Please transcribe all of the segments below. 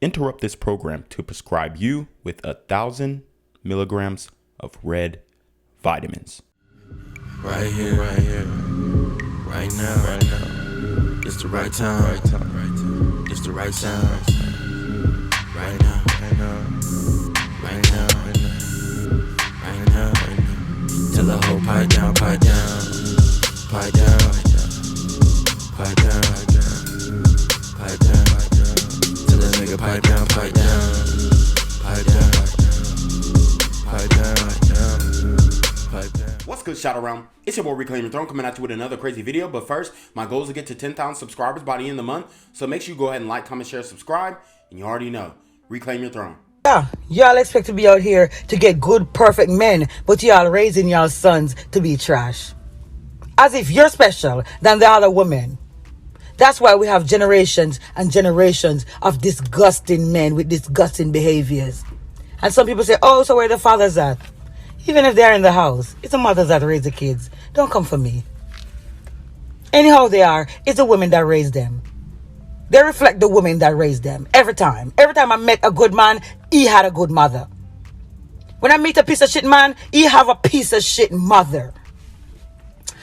interrupt this program to prescribe you with 1,000 milligrams of red vitamins. Right here, right now. It's the right time, It's the right sound. Right now. Tell the whole pipe down. Tell the nigga pipe down. What's good, shout around? It's your boy Reclaim Your Throne coming at you with another crazy video. But first, my goal is to get to 10,000 subscribers by the end of the month. So make sure you go ahead and like, comment, share, subscribe. And you already know, Reclaim Your Throne. Yeah, y'all expect to be out here to get good, perfect men, but y'all raising y'all sons to be trash. As if you're special than the other women. That's why we have generations and generations of disgusting men with disgusting behaviors. And some people say, oh, so where the fathers at? Even if they're in the house, it's the mothers that raise the kids. Don't come for me. Anyhow they are, it's the women that raise them. They reflect the women that raised them. Every time. Every time I met a good man, he had a good mother. When I meet a piece of shit man, he have a piece of shit mother.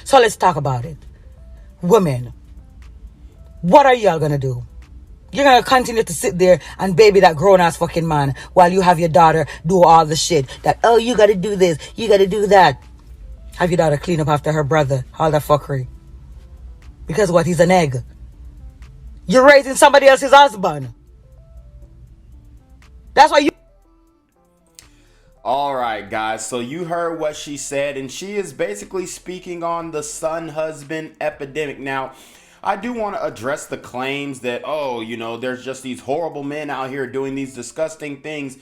So let's talk about it. Women, what are y'all gonna do? You're gonna continue to sit there and baby that grown-ass fucking man while you have your daughter do all the shit that, oh, you gotta do this, you gotta do that. Have your daughter clean up after her brother, all that fuckery. Because what, he's an egg. You're raising somebody else's husband. That's why you... All right, guys. So you heard what she said, and she is basically speaking on the son-husband epidemic. Now, I do want to address the claims that, oh, you know, there's just these horrible men out here doing these disgusting things.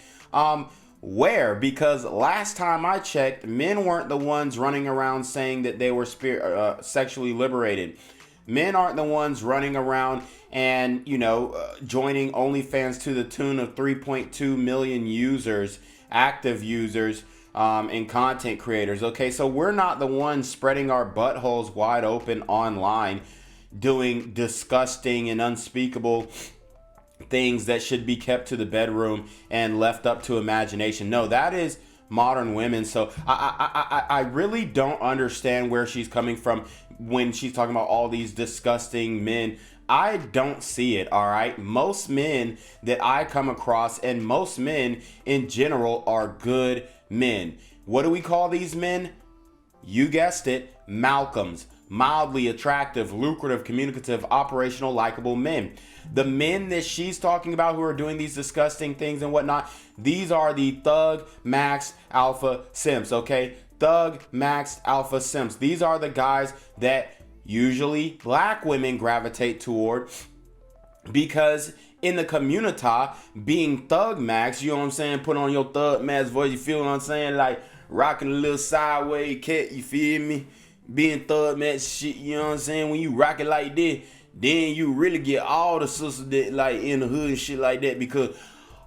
Where? Because last time I checked, men weren't the ones running around saying that they were sexually liberated. Men aren't the ones running around and, you know, joining OnlyFans to the tune of 3.2 million users, active users, and content creators. Okay, so we're not the ones spreading our buttholes wide open online, doing disgusting and unspeakable things that should be kept to the bedroom and left up to imagination. No, that is modern women. So I really don't understand where she's coming from when she's talking about all these disgusting men. I don't see it, all right? Most men that I come across, and most men in general, are good men. What do we call these men? You guessed it, Malcolms. Mildly attractive, lucrative, communicative, operational, likable men. The men that she's talking about who are doing these disgusting things and whatnot, these are the thug, max, alpha simps, okay? Thug, max, alpha simps. These are the guys that usually black women gravitate toward, because in the community, being thug max, you know what I'm saying? Put on your thug max voice, you feel what I'm saying? Like rocking a little sideways cat, you feel me? Being thug max shit, you know what I'm saying? When you rock it like this, then you really get all the sisters that like in the hood and shit like that, because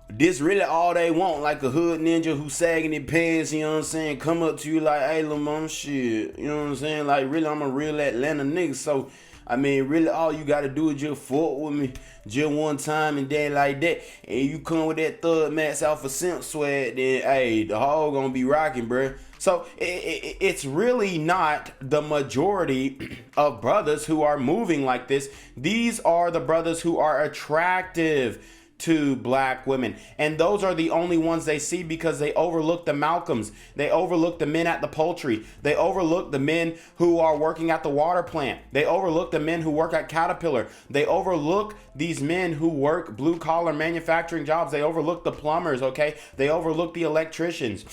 this really all they want, like a hood ninja who sagging their pants, you know what I'm saying? Come up to you like, hey, little mama, shit, you know what I'm saying? Like, really, I'm a real Atlanta nigga, so, I mean, really, all you gotta do is just fuck with me just one time and then like that, and you come with that thug max alpha simp swag, then, hey, the hog gonna be rocking, bruh. So, it's really not the majority of brothers who are moving like this. These are the brothers who are attractive to black women, and those are the only ones they see, because they overlook the Malcolms, they overlook the men at the poultry, they overlook the men who are working at the water plant, they overlook the men who work at Caterpillar, they overlook these men who work blue collar manufacturing jobs, they overlook the plumbers, okay, they overlook the electricians.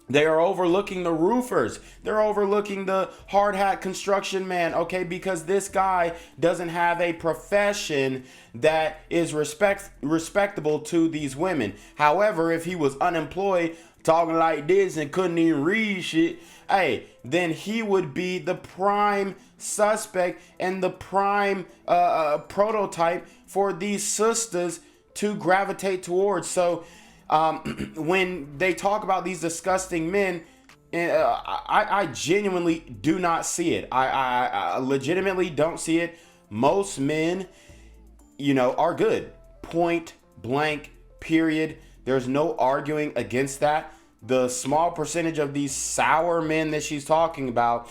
They are overlooking the roofers. They're overlooking the hard hat construction man, okay? Because this guy doesn't have a profession that is respectable to these women. However, if he was unemployed, talking like this and couldn't even read shit, hey, then he would be the prime suspect and the prime prototype for these sisters to gravitate towards. So when they talk about these disgusting men, I genuinely do not see it. I legitimately don't see it. Most men, you know, are good. Point blank, period. There's no arguing against that. The small percentage of these sour men that she's talking about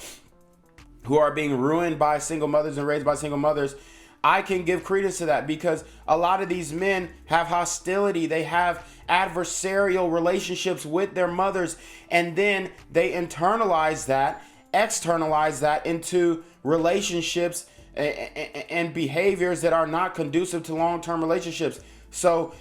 who are being ruined by single mothers and raised by single mothers, I can give credence to that, because a lot of these men have hostility. They have adversarial relationships with their mothers, and then they internalize that, externalize that into relationships and behaviors that are not conducive to long-term relationships. So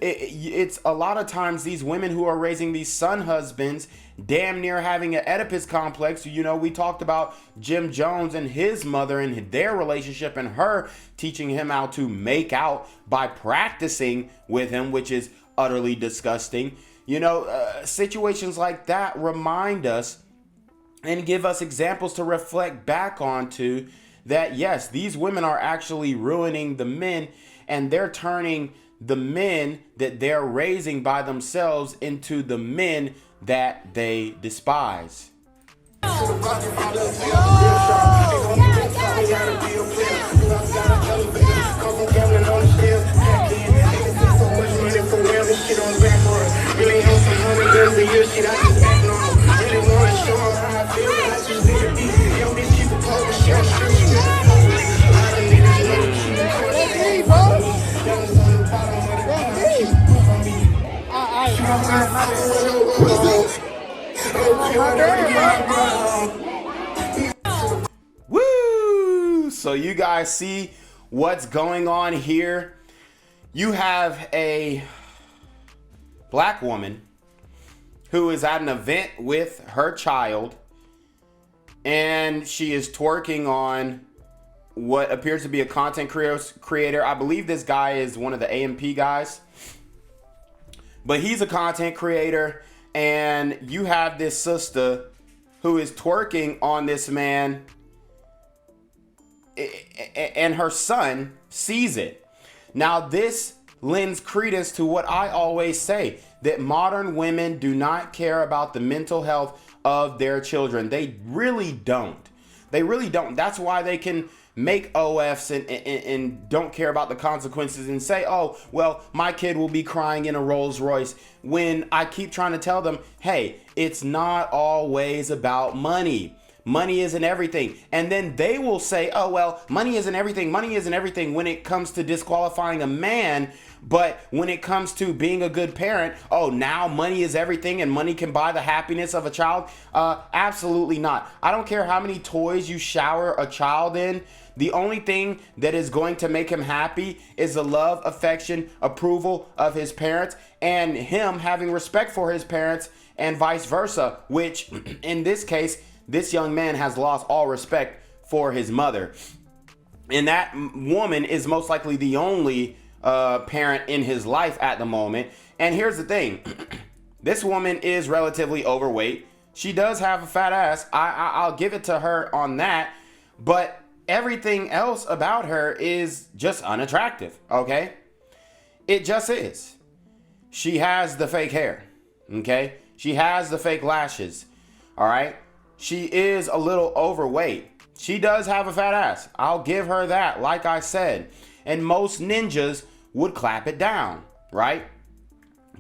it's a lot of times these women who are raising these son husbands damn near having an Oedipus complex. You know, we talked about Jim Jones and his mother and their relationship, and her teaching him how to make out by practicing with him, which is utterly disgusting. You know, situations like that remind us and give us examples to reflect back onto, that yes, these women are actually ruining the men, and they're turning the men that they're raising by themselves into the men that they despise. Woo! So you guys see what's going on here. You have a black woman who is at an event with her child, and she is twerking on what appears to be a content creator. I believe this guy is one of the AMP guys, but he's a content creator, and you have this sister who is twerking on this man, and her son sees it. Now, this lends credence to what I always say, that modern women do not care about the mental health of their children. They really don't. They really don't. That's why they can make OFs and don't care about the consequences and say, oh, well, my kid will be crying in a Rolls Royce, when I keep trying to tell them, hey, it's not always about money. Money isn't everything. And then they will say, oh, well, money isn't everything. Money isn't everything when it comes to disqualifying a man. But when it comes to being a good parent, oh, now money is everything and money can buy the happiness of a child. Absolutely not. I don't care how many toys you shower a child in. The only thing that is going to make him happy is the love, affection, approval of his parents, and him having respect for his parents, and vice versa, which in this case, this young man has lost all respect for his mother. And that woman is most likely the only parent in his life at the moment. And here's the thing. This woman is relatively overweight. She does have a fat ass. I'll give it to her on that. But everything else about her is just unattractive, okay? It just is. She has the fake hair, okay? She has the fake lashes, all right? She is a little overweight. She does have a fat ass. I'll give her that, like I said. And most ninjas would clap it down, right?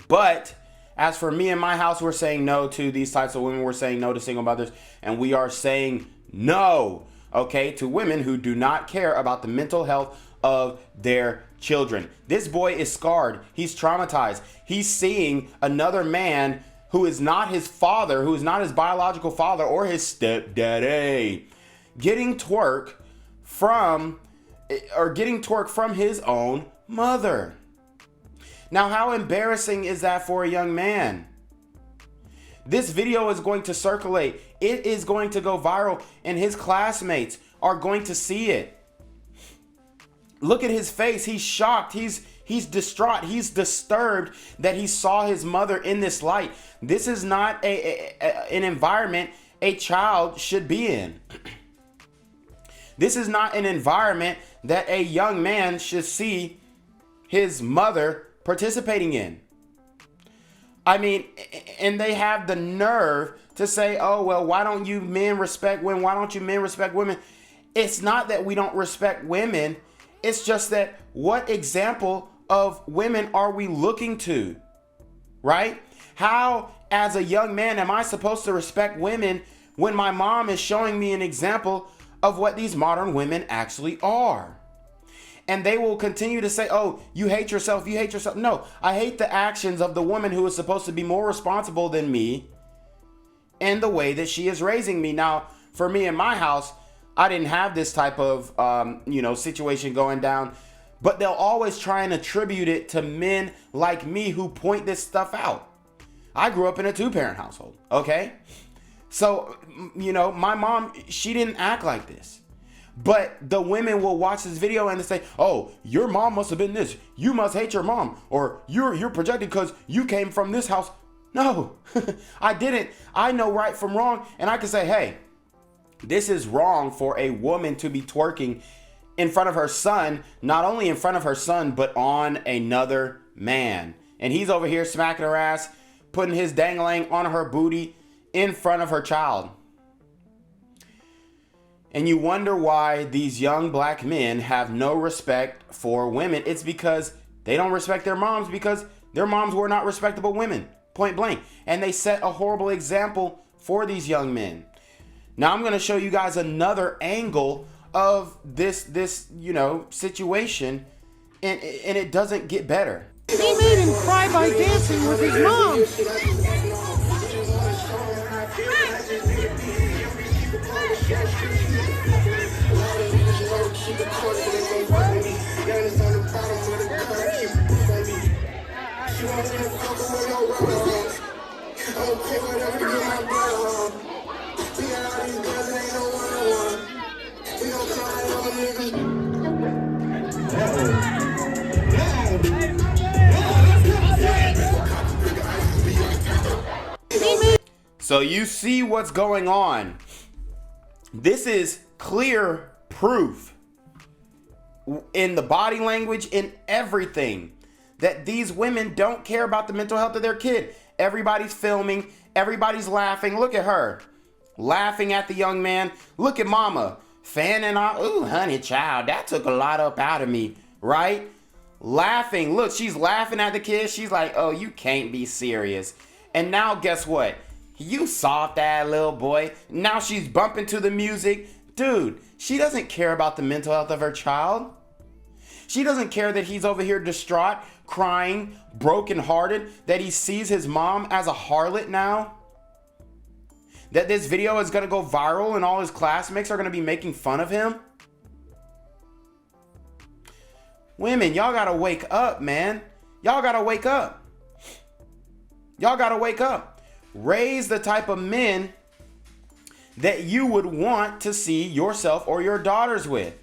But as for me and my house, we're saying no to these types of women. We're saying no to single mothers. And we are saying no, okay, to women who do not care about the mental health of their children. This boy is scarred. He's traumatized. He's seeing another man who is not his father, who is not his biological father or his stepdaddy, getting twerk from his own mother. Now, how embarrassing is that for a young man? This video is going to circulate. It is going to go viral, and his classmates are going to see it. Look at his face. He's shocked. He's distraught. He's disturbed that he saw his mother in this light. This is not an environment a child should be in. This is not an environment that a young man should see his mother participating in. I mean, and they have the nerve to say, oh, well, why don't you men respect women? Why don't you men respect women? It's not that we don't respect women. It's just that what example of women are we looking to, right? How, as a young man, am I supposed to respect women when my mom is showing me an example of what these modern women actually are? And they will continue to say, oh, you hate yourself, you hate yourself. No, I hate the actions of the woman who is supposed to be more responsible than me in the way that she is raising me. Now, for me in my house, I didn't have this type of, situation going down, but they'll always try and attribute it to men like me who point this stuff out. I grew up in a 2-parent household, okay? So, my mom, she didn't act like this. But the women will watch this video and they say, oh, your mom must have been this. You must hate your mom. Or you're projected because you came from this house. No, I didn't. I know right from wrong. And I can say, hey, this is wrong for a woman to be twerking in front of her son, not only in front of her son, but on another man. And he's over here smacking her ass, putting his dangling on her booty in front of her child. And you wonder why these young black men have no respect for women. It's because they don't respect their moms, because their moms were not respectable women, point blank. And they set a horrible example for these young men. Now I'm going to show you guys another angle of this situation, and it doesn't get better. He made him cry by dancing with his mom. So you see what's going on. This is clear proof in the body language, in everything, that these women don't care about the mental health of their kid. Everybody's filming. Everybody's laughing. Look at her laughing at the young man. Look at mama fanning out. Ooh, honey child, that took a lot up out of me, right? Laughing. Look, she's laughing at the kid. She's like, oh, you can't be serious. And now guess what? You soft ass little boy. Now she's bumping to the music. Dude, she doesn't care about the mental health of her child. She doesn't care that he's over here distraught, crying, brokenhearted, that he sees his mom as a harlot now. That this video is going to go viral and all his classmates are going to be making fun of him. Women, y'all got to wake up, man. Y'all got to wake up. Y'all got to wake up. Raise the type of men that you would want to see yourself or your daughters with.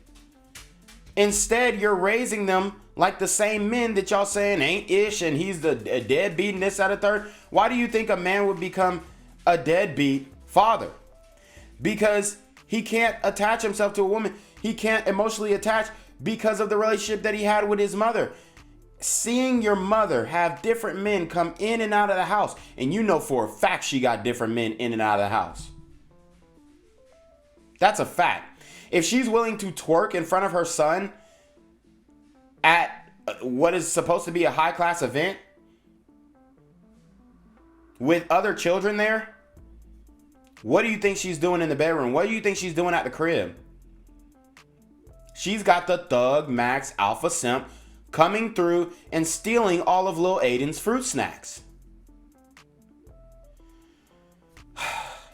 Instead, you're raising them like the same men that y'all saying ain't ish and he's the deadbeat and this, that, and third. Why do you think a man would become a deadbeat father? Because he can't attach himself to a woman. He can't emotionally attach because of the relationship that he had with his mother. Seeing your mother have different men come in and out of the house, and you know for a fact she got different men in and out of the house. That's a fact. If she's willing to twerk in front of her son at what is supposed to be a high-class event with other children there, what do you think she's doing in the bedroom? What do you think she's doing at the crib? She's got the thug, max, alpha simp coming through and stealing all of Lil Aiden's fruit snacks.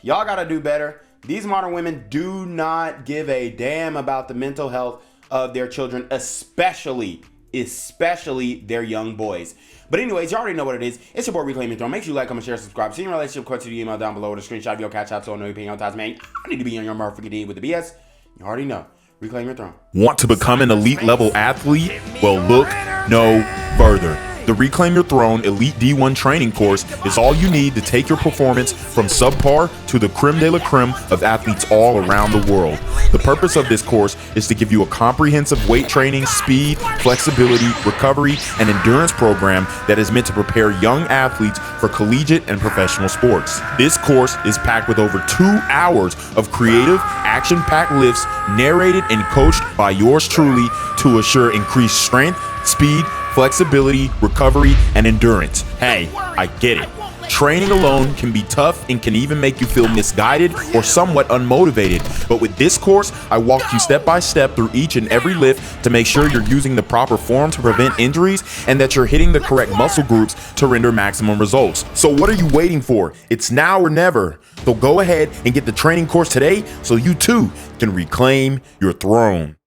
Y'all gotta do better. These modern women do not give a damn about the mental health of their children, especially their young boys. But anyways, you already know what it is. It's your boy Reclaim Your Throne. Make sure you like, comment, share, subscribe. See your relationship question to the email down below with a screenshot of your CashApp so I know you're paying on time, man. I need to be on your motherfucking D with the BS. You already know. Reclaim Your Throne. Want to become an elite level athlete? Well, look no further. The Reclaim Your Throne Elite D1 training course is all you need to take your performance from subpar to the creme de la creme of athletes all around the world. The purpose of this course is to give you a comprehensive weight training, speed, flexibility, recovery, and endurance program that is meant to prepare young athletes for collegiate and professional sports. This course is packed with over 2 hours of creative, action-packed lifts narrated and coached by yours truly to assure increased strength, speed, flexibility, recovery, and endurance. Hey, I get it. Training alone can be tough and can even make you feel misguided or somewhat unmotivated. But with this course, I walk you step by step through each and every lift to make sure you're using the proper form to prevent injuries and that you're hitting the correct muscle groups to render maximum results. So what are you waiting for? It's now or never. So go ahead and get the training course today so you too can reclaim your throne.